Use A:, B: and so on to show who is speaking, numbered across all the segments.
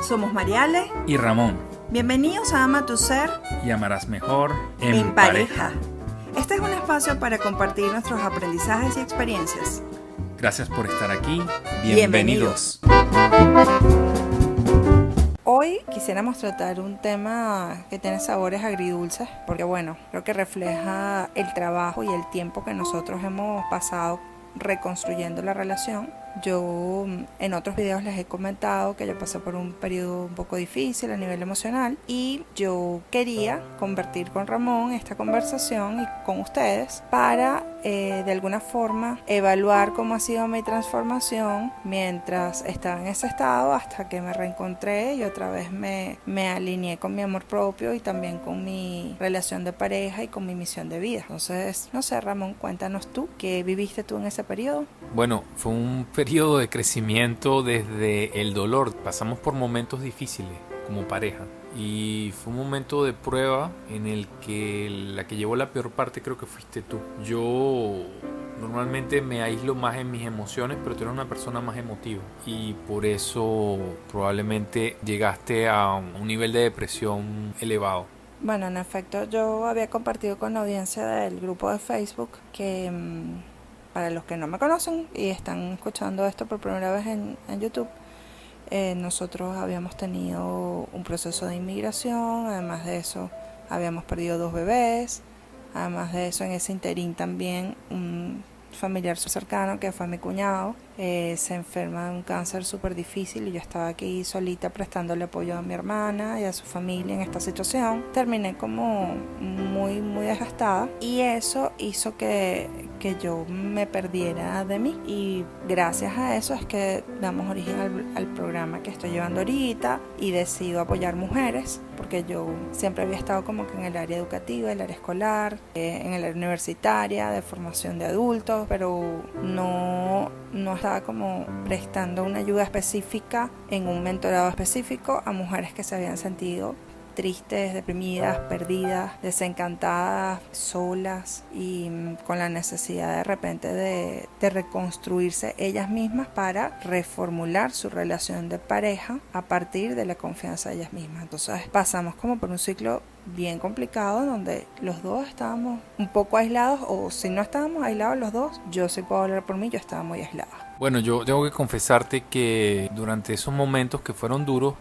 A: Somos Mariale
B: y Ramón.
A: Bienvenidos a Ama tu Ser
B: Y amarás mejor
A: en pareja. Este es un espacio para compartir nuestros aprendizajes y experiencias.
B: Gracias por estar aquí. Bienvenidos.
A: Hoy quisiéramos tratar un tema que tiene sabores agridulces, porque creo que refleja el trabajo y el tiempo que nosotros hemos pasado reconstruyendo la relación. Yo en otros videos les he comentado que yo pasé por un periodo un poco difícil a nivel emocional y yo quería convertir con Ramón esta conversación y con ustedes para de alguna forma evaluar cómo ha sido mi transformación mientras estaba en ese estado hasta que me reencontré y otra vez me alineé con mi amor propio y también con mi relación de pareja y con mi misión de vida. Entonces, no sé, Ramón, cuéntanos tú, ¿qué viviste tú en ese periodo?
B: Bueno, fue un periodo de crecimiento desde el dolor. Pasamos por momentos difíciles como pareja y fue un momento de prueba en el que la que llevó la peor parte creo que fuiste tú. Yo normalmente me aíslo más en mis emociones, pero tú eres una persona más emotiva y por eso probablemente llegaste a un nivel de depresión elevado.
A: Bueno, en efecto, yo había compartido con la audiencia del grupo de Facebook que para los que no me conocen y están escuchando esto por primera vez en YouTube, nosotros habíamos tenido un proceso de inmigración, además de eso habíamos perdido 2 bebés, además de eso en ese interín también un familiar cercano que fue mi cuñado se enferma de un cáncer súper difícil y yo estaba aquí solita prestándole apoyo a mi hermana y a su familia en esta situación. Terminé como muy desgastada y eso hizo que yo me perdiera de mí y gracias a eso es que damos origen al programa que estoy llevando ahorita y decido apoyar mujeres porque yo siempre había estado como que en el área educativa, el área escolar, en el área universitaria, de formación de adultos, pero no estaba como prestando una ayuda específica en un mentorado específico a mujeres que se habían sentido tristes, deprimidas, perdidas, desencantadas, solas y con la necesidad de repente de reconstruirse ellas mismas para reformular su relación de pareja a partir de la confianza de ellas mismas. Entonces pasamos como por un ciclo bien complicado donde los dos estábamos un poco aislados, o si no estábamos aislados los dos, yo sí puedo hablar por mí, yo estaba muy aislada.
B: Bueno, yo tengo que confesarte que durante esos momentos que fueron duros,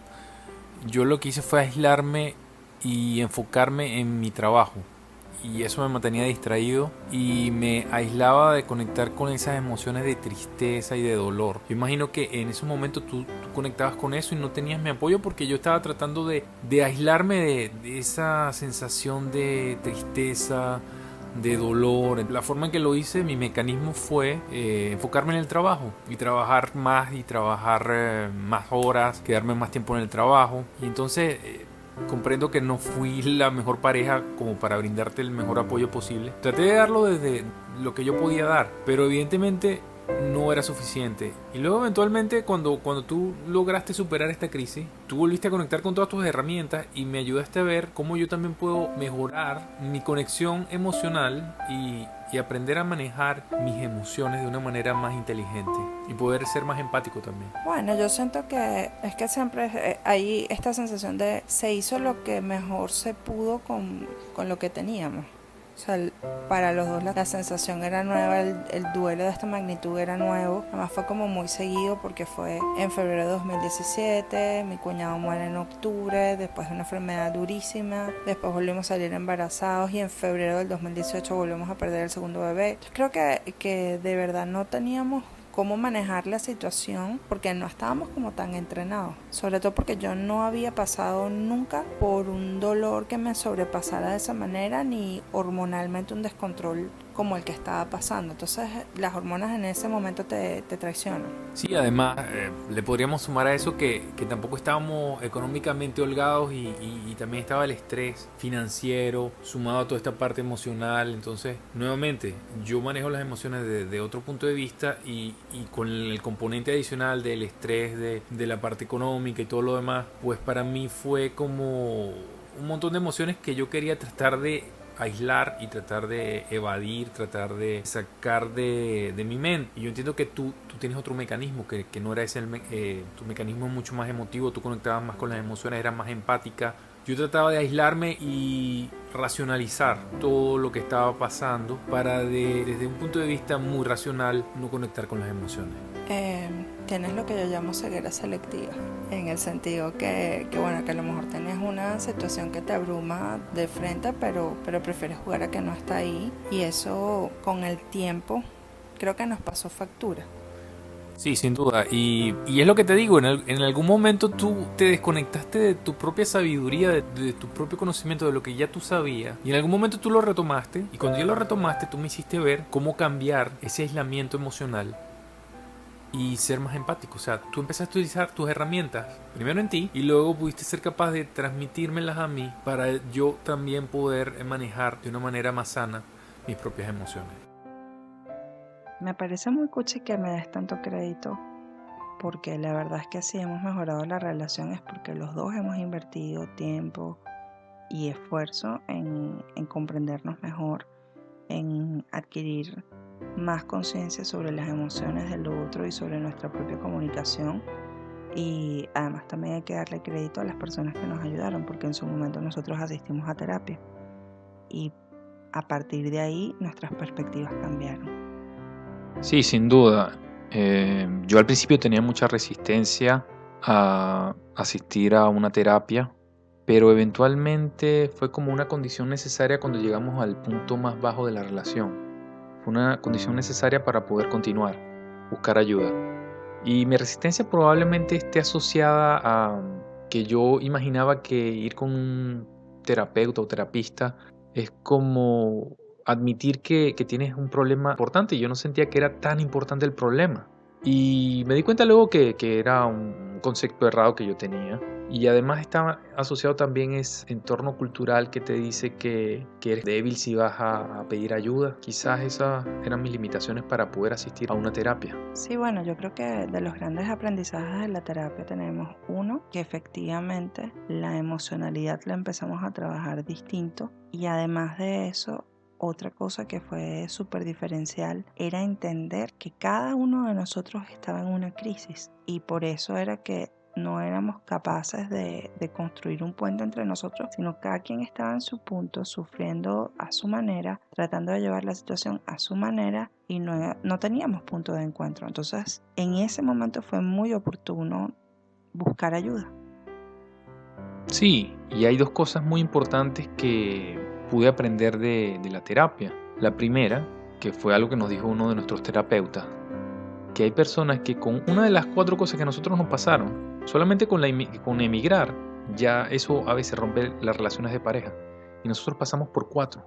B: yo lo que hice fue aislarme y enfocarme en mi trabajo y eso me mantenía distraído y me aislaba de conectar con esas emociones de tristeza y de dolor. Yo imagino que en ese momento tú conectabas con eso y no tenías mi apoyo porque yo estaba tratando de aislarme de esa sensación de tristeza, de dolor. La forma en que lo hice, mi mecanismo fue enfocarme en el trabajo y trabajar más y trabajar más horas, quedarme más tiempo en el trabajo. Y entonces comprendo que no fui la mejor pareja como para brindarte el mejor apoyo posible. Traté de darlo desde lo que yo podía dar, pero evidentemente no era suficiente. Y luego eventualmente cuando tú lograste superar esta crisis, tú volviste a conectar con todas tus herramientas y me ayudaste a ver cómo yo también puedo mejorar mi conexión emocional y aprender a manejar mis emociones de una manera más inteligente y poder ser más empático también.
A: Bueno, yo siento que es que siempre hay esta sensación de se hizo lo que mejor se pudo con lo que teníamos. O sea, para los dos la sensación era nueva, el duelo de esta magnitud era nuevo. Además fue como muy seguido porque fue en febrero de 2017, mi cuñado muere en octubre, después de una enfermedad durísima, después volvimos a salir embarazados y en febrero del 2018 volvimos a perder el segundo bebé. Entonces, creo que de verdad no teníamos cómo manejar la situación porque no estábamos como tan entrenados, sobre todo porque yo no había pasado nunca por un dolor que me sobrepasara de esa manera ni hormonalmente un descontrol como el que estaba pasando. Entonces las hormonas en ese momento te traicionan.
B: Sí, además le podríamos sumar a eso que tampoco estábamos económicamente holgados y también estaba el estrés financiero sumado a toda esta parte emocional. Entonces nuevamente yo manejo las emociones de otro punto de vista y con el componente adicional del estrés de la parte económica y todo lo demás, pues para mí fue como un montón de emociones que yo quería tratar de aislar y tratar de evadir, tratar de sacar de mi mente. Y yo entiendo que tú tienes otro mecanismo, que no era ese, tu mecanismo es mucho más emotivo, tú conectabas más con las emociones, eras más empática. Yo trataba de aislarme y racionalizar todo lo que estaba pasando para desde un punto de vista muy racional no conectar con las emociones.
A: Tienes lo que yo llamo ceguera selectiva, en el sentido bueno, que a lo mejor tienes una situación que te abruma de frente, pero prefieres jugar a que no está ahí, y eso con el tiempo creo que nos pasó factura.
B: Sí, sin duda. Y es lo que te digo, en algún momento tú te desconectaste de tu propia sabiduría, de tu propio conocimiento, de lo que ya tú sabías. Y en algún momento tú lo retomaste. Y cuando ya lo retomaste, tú me hiciste ver cómo cambiar ese aislamiento emocional y ser más empático. O sea, tú empezaste a utilizar tus herramientas, primero en ti, y luego pudiste ser capaz de transmitírmelas a mí para yo también poder manejar de una manera más sana mis propias emociones.
A: Me parece muy cuchi que me des tanto crédito, porque la verdad es que si hemos mejorado la relación es porque los dos hemos invertido tiempo y esfuerzo en comprendernos mejor, en adquirir más conciencia sobre las emociones del otro y sobre nuestra propia comunicación. Y además también hay que darle crédito a las personas que nos ayudaron, porque en su momento nosotros asistimos a terapia y a partir de ahí nuestras perspectivas cambiaron.
C: Sí, sin duda. Yo al principio tenía mucha resistencia a asistir a una terapia, pero eventualmente fue como una condición necesaria cuando llegamos al punto más bajo de la relación. Fue una condición necesaria para poder continuar, buscar ayuda. Y mi resistencia probablemente esté asociada a que yo imaginaba que ir con un terapeuta o terapista es como admitir que tienes un problema importante. Y yo no sentía que era tan importante el problema. Y me di cuenta luego que era un concepto errado que yo tenía. Y además está asociado también ese entorno cultural que te dice que eres débil si vas a pedir ayuda. Quizás esas eran mis limitaciones para poder asistir a una terapia.
A: Sí, bueno, yo creo que de los grandes aprendizajes de la terapia tenemos uno, que efectivamente la emocionalidad la empezamos a trabajar distinto, y además de eso, otra cosa que fue súper diferencial era entender que cada uno de nosotros estaba en una crisis, y por eso era que no éramos capaces de construir un puente entre nosotros, sino cada quien estaba en su punto, sufriendo a su manera, tratando de llevar la situación a su manera, y no teníamos punto de encuentro. Entonces, en ese momento fue muy oportuno buscar ayuda.
C: Sí, y hay dos cosas muy importantes que pude aprender de la terapia. La primera, que fue algo que nos dijo uno de nuestros terapeutas, que hay personas que con una de las cuatro cosas que a nosotros nos pasaron, solamente con emigrar, ya eso a veces rompe las relaciones de pareja. Y nosotros pasamos por cuatro.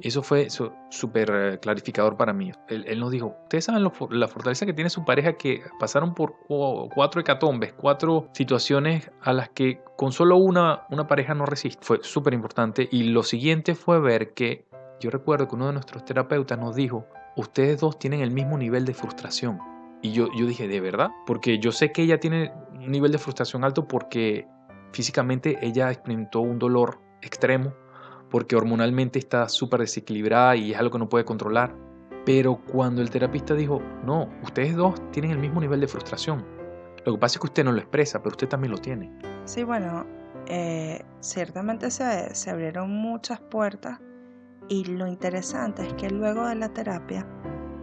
C: Eso fue súper clarificador para mí. Él nos dijo, ustedes saben la fortaleza que tiene su pareja, que pasaron por cuatro hecatombes, cuatro situaciones a las que con solo una pareja no resiste. Fue súper importante. Y lo siguiente fue ver que, yo recuerdo que uno de nuestros terapeutas nos dijo, ustedes dos tienen el mismo nivel de frustración. Y yo dije, ¿de verdad? Porque yo sé que ella tiene un nivel de frustración alto porque físicamente ella experimentó un dolor extremo, porque hormonalmente está súper desequilibrada y es algo que no puede controlar. Pero cuando el terapista dijo, no, ustedes dos tienen el mismo nivel de frustración. Lo que pasa es que usted no lo expresa, pero usted también lo tiene.
A: Sí, bueno, ciertamente se abrieron muchas puertas, y lo interesante es que luego de la terapia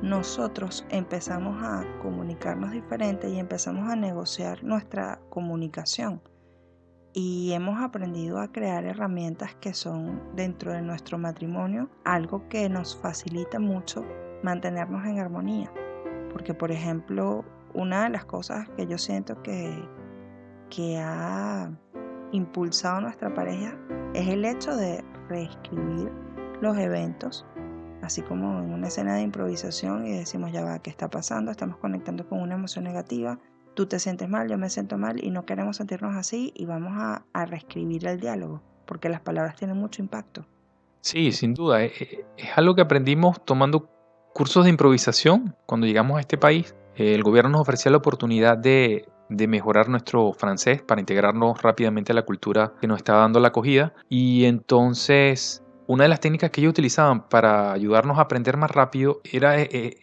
A: nosotros empezamos a comunicarnos diferente y empezamos a negociar nuestra comunicación. Y hemos aprendido a crear herramientas que son dentro de nuestro matrimonio algo que nos facilita mucho mantenernos en armonía. Porque, por ejemplo, una de las cosas que yo siento que ha impulsado nuestra pareja es el hecho de reescribir los eventos, así como en una escena de improvisación, y decimos, ya va, ¿qué está pasando? Estamos conectando con una emoción negativa. Tú te sientes mal, yo me siento mal y no queremos sentirnos así, y vamos a reescribir el diálogo, porque las palabras tienen mucho impacto.
C: Sí, sin duda. Es algo que aprendimos tomando cursos de improvisación cuando llegamos a este país. El gobierno nos ofrecía la oportunidad de mejorar nuestro francés para integrarnos rápidamente a la cultura que nos estaba dando la acogida. Y entonces una de las técnicas que ellos utilizaban para ayudarnos a aprender más rápido era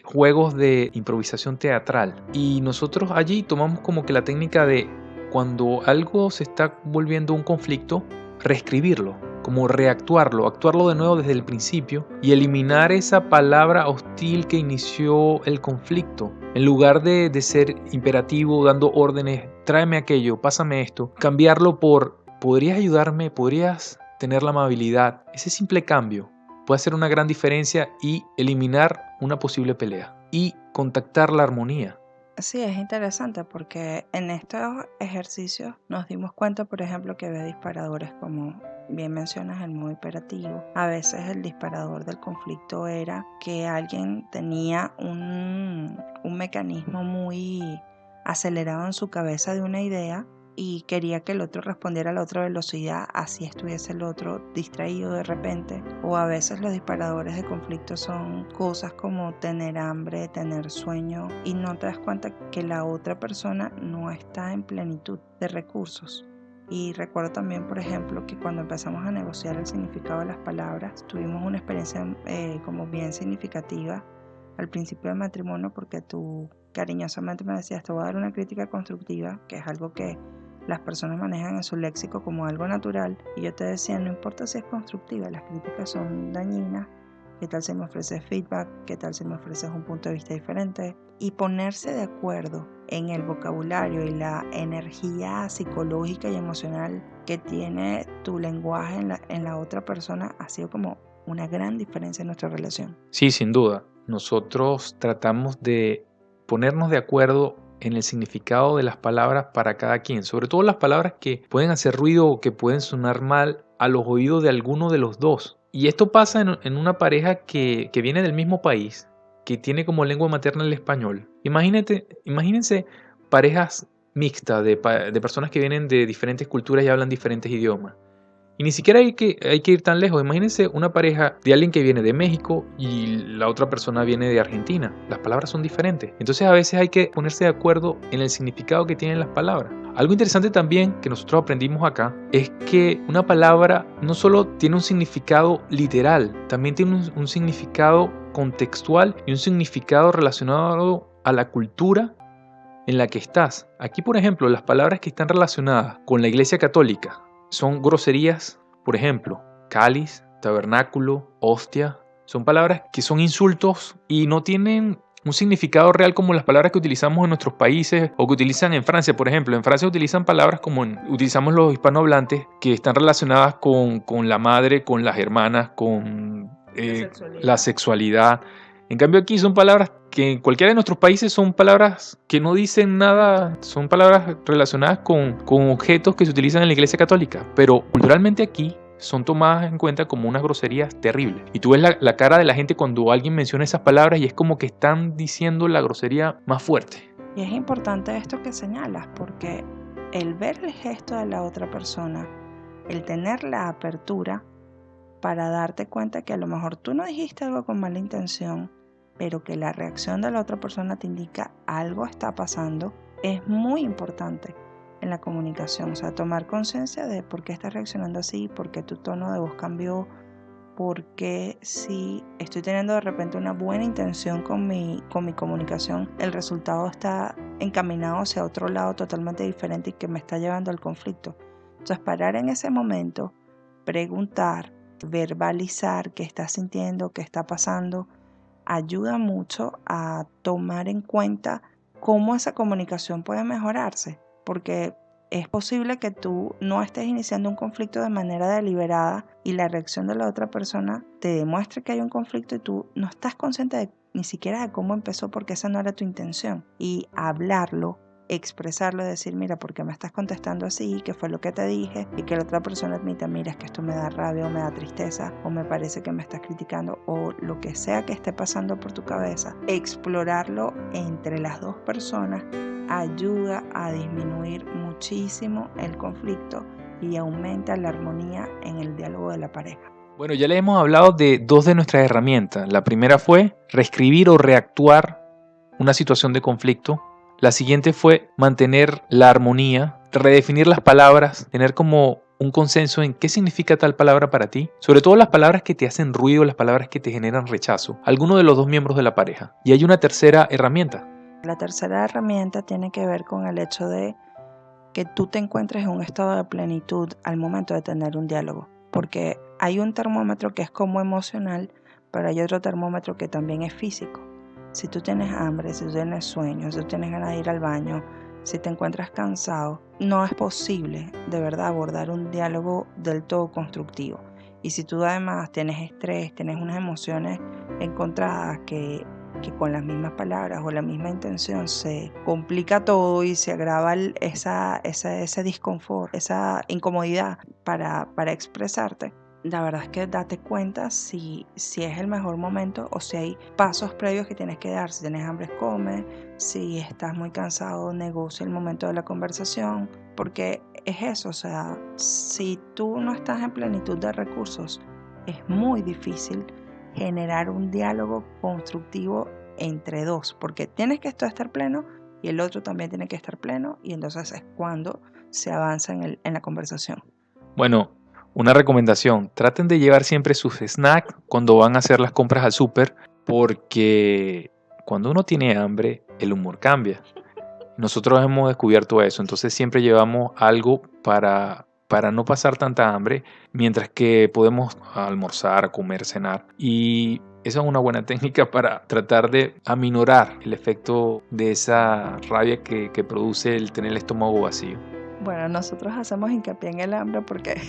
C: juegos de improvisación teatral. Y nosotros allí tomamos como que la técnica de cuando algo se está volviendo un conflicto, reescribirlo, como actuarlo de nuevo desde el principio y eliminar esa palabra hostil que inició el conflicto. En lugar de ser imperativo, dando órdenes, tráeme aquello, pásame esto, cambiarlo por, ¿podrías ayudarme? ¿Podrías tener la amabilidad? Ese simple cambio puede hacer una gran diferencia y eliminar una posible pelea y contactar la armonía.
A: Sí, es interesante porque en estos ejercicios nos dimos cuenta, por ejemplo, que había disparadores como bien mencionas el modo hiperativo. A veces el disparador del conflicto era que alguien tenía un mecanismo muy acelerado en su cabeza de una idea y quería que el otro respondiera a la otra velocidad, así estuviese el otro distraído de repente. O a veces los disparadores de conflicto son cosas como tener hambre, tener sueño y no te das cuenta que la otra persona no está en plenitud de recursos. Y recuerdo también, por ejemplo, que cuando empezamos a negociar el significado de las palabras, tuvimos una experiencia como bien significativa al principio del matrimonio, porque tú cariñosamente me decías, te voy a dar una crítica constructiva, que es algo que las personas manejan en su léxico como algo natural, y yo te decía, no importa si es constructiva, las críticas son dañinas. ¿Qué tal si me ofreces feedback? ¿Qué tal si me ofreces un punto de vista diferente? Y ponerse de acuerdo en el vocabulario y la energía psicológica y emocional que tiene tu lenguaje en la otra persona ha sido como una gran diferencia en nuestra relación.
C: Sí, sin duda. Nosotros tratamos de ponernos de acuerdo en el significado de las palabras para cada quien, sobre todo las palabras que pueden hacer ruido o que pueden sonar mal a los oídos de alguno de los dos. Y esto pasa en una pareja que viene del mismo país, que tiene como lengua materna el español. Imagínense parejas mixtas de personas que vienen de diferentes culturas y hablan diferentes idiomas. Y ni siquiera hay que ir tan lejos. Imagínense una pareja de alguien que viene de México y la otra persona viene de Argentina. Las palabras son diferentes. Entonces a veces hay que ponerse de acuerdo en el significado que tienen las palabras. Algo interesante también que nosotros aprendimos acá es que una palabra no solo tiene un significado literal, también tiene un significado contextual y un significado relacionado a la cultura en la que estás. Aquí, por ejemplo, las palabras que están relacionadas con la Iglesia Católica son groserías, por ejemplo, cáliz, tabernáculo, hostia. Son palabras que son insultos y no tienen un significado real como las palabras que utilizamos en nuestros países o que utilizan en Francia, por ejemplo. En Francia utilizan palabras como utilizamos los hispanohablantes que están relacionadas con la madre, con las hermanas, con la sexualidad. En cambio aquí son palabras que en cualquiera de nuestros países son palabras que no dicen nada, son palabras relacionadas con objetos que se utilizan en la Iglesia Católica, pero culturalmente aquí son tomadas en cuenta como unas groserías terribles. Y tú ves la cara de la gente cuando alguien menciona esas palabras y es como que están diciendo la grosería más fuerte.
A: Y es importante esto que señalas, porque el ver el gesto de la otra persona, el tener la apertura para darte cuenta que a lo mejor tú no dijiste algo con mala intención, pero que la reacción de la otra persona te indica algo está pasando, es muy importante en la comunicación. O sea, tomar conciencia de por qué estás reaccionando así, por qué tu tono de voz cambió, por qué si estoy teniendo de repente una buena intención con mi comunicación, el resultado está encaminado hacia otro lado totalmente diferente y que me está llevando al conflicto. Entonces, parar en ese momento, preguntar, verbalizar qué estás sintiendo, qué está pasando, ayuda mucho a tomar en cuenta cómo esa comunicación puede mejorarse, porque es posible que tú no estés iniciando un conflicto de manera deliberada y la reacción de la otra persona te demuestre que hay un conflicto y tú no estás consciente ni siquiera de cómo empezó, porque esa no era tu intención. Y hablarlo, expresarlo, decir, mira, ¿por qué me estás contestando así? ¿Qué fue lo que te dije? Y que la otra persona admita, mira, es que esto me da rabia o me da tristeza o me parece que me estás criticando o lo que sea que esté pasando por tu cabeza. Explorarlo entre las dos personas ayuda a disminuir muchísimo el conflicto y aumenta la armonía en el diálogo de la pareja.
C: Bueno, ya les hemos hablado de dos de nuestras herramientas. La primera fue reescribir o reactuar una situación de conflicto. La siguiente fue mantener la armonía, redefinir las palabras, tener como un consenso en qué significa tal palabra para ti, sobre todo las palabras que te hacen ruido, las palabras que te generan rechazo, alguno de los dos miembros de la pareja. Y hay una tercera herramienta.
A: La tercera herramienta tiene que ver con el hecho de que tú te encuentres en un estado de plenitud al momento de tener un diálogo, porque hay un termómetro que es como emocional, pero hay otro termómetro que también es físico. Si tú tienes hambre, si tú tienes sueño, si tú tienes ganas de ir al baño, si te encuentras cansado, no es posible de verdad abordar un diálogo del todo constructivo. Y si tú además tienes estrés, tienes unas emociones encontradas que con las mismas palabras o la misma intención se complica todo y se agrava ese disconfort, esa incomodidad para expresarte, la verdad es que date cuenta si es el mejor momento o si hay pasos previos que tienes que dar. Si tienes hambre, come. Si estás muy cansado, negocia el momento de la conversación. Porque es eso, o sea, si tú no estás en plenitud de recursos, es muy difícil generar un diálogo constructivo entre dos. Porque tienes que estar pleno y el otro también tiene que estar pleno. Y entonces es cuando se avanza en la conversación.
C: Bueno, una recomendación, traten de llevar siempre sus snacks cuando van a hacer las compras al súper, porque cuando uno tiene hambre, el humor cambia. Nosotros hemos descubierto eso, entonces siempre llevamos algo para no pasar tanta hambre, mientras que podemos almorzar, comer, cenar. Y esa es una buena técnica para tratar de aminorar el efecto de esa rabia que produce el tener el estómago vacío.
A: Bueno, nosotros hacemos hincapié en el hambre porque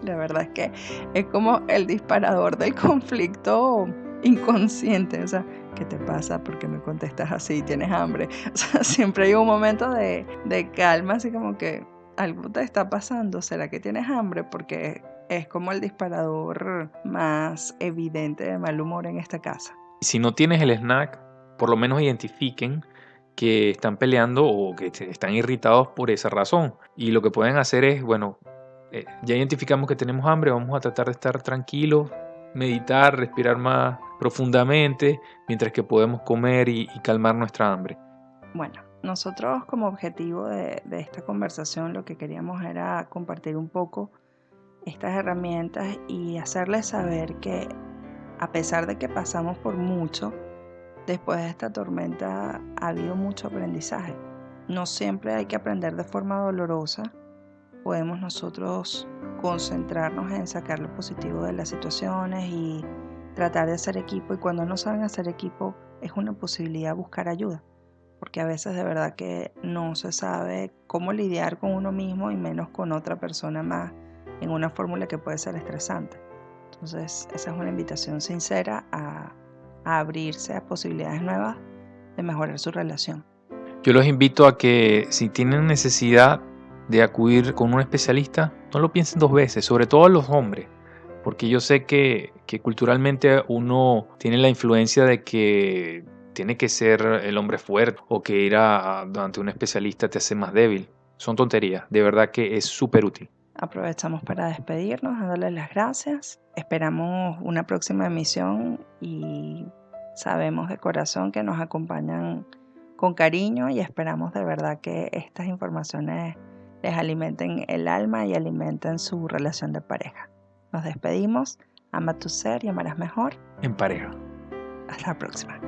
A: la verdad es que es como el disparador del conflicto inconsciente. O sea, ¿qué te pasa? ¿Por qué me contestas así? ¿Tienes hambre? O sea, siempre hay un momento de calma, así como que algo te está pasando. ¿Será que tienes hambre? Porque es como el disparador más evidente de mal humor en esta casa.
C: Si no tienes el snack, por lo menos identifiquen que están peleando o que están irritados por esa razón. Y lo que pueden hacer es, bueno, ya identificamos que tenemos hambre, vamos a tratar de estar tranquilos, meditar, respirar más profundamente, mientras que podemos comer y calmar nuestra hambre.
A: Bueno, nosotros como objetivo de esta conversación lo que queríamos era compartir un poco estas herramientas y hacerles saber que a pesar de que pasamos por mucho, después de esta tormenta ha habido mucho aprendizaje. No siempre hay que aprender de forma dolorosa. Podemos nosotros concentrarnos en sacar lo positivo de las situaciones y tratar de hacer equipo. Y cuando no saben hacer equipo, es una posibilidad buscar ayuda. Porque a veces de verdad que no se sabe cómo lidiar con uno mismo y menos con otra persona más en una fórmula que puede ser estresante. Entonces, esa es una invitación sincera a abrirse a posibilidades nuevas de mejorar su relación.
C: Yo los invito a que si tienen necesidad de acudir con un especialista, no lo piensen dos veces, sobre todo los hombres, porque yo sé que culturalmente uno tiene la influencia de que tiene que ser el hombre fuerte o que ir ante un especialista te hace más débil. Son tonterías, de verdad que es súper útil.
A: Aprovechamos para despedirnos, dándoles las gracias. Esperamos una próxima emisión y sabemos de corazón que nos acompañan con cariño y esperamos de verdad que estas informaciones les alimenten el alma y alimenten su relación de pareja. Nos despedimos. Ama tu ser y amarás mejor.
C: En pareja.
A: Hasta la próxima.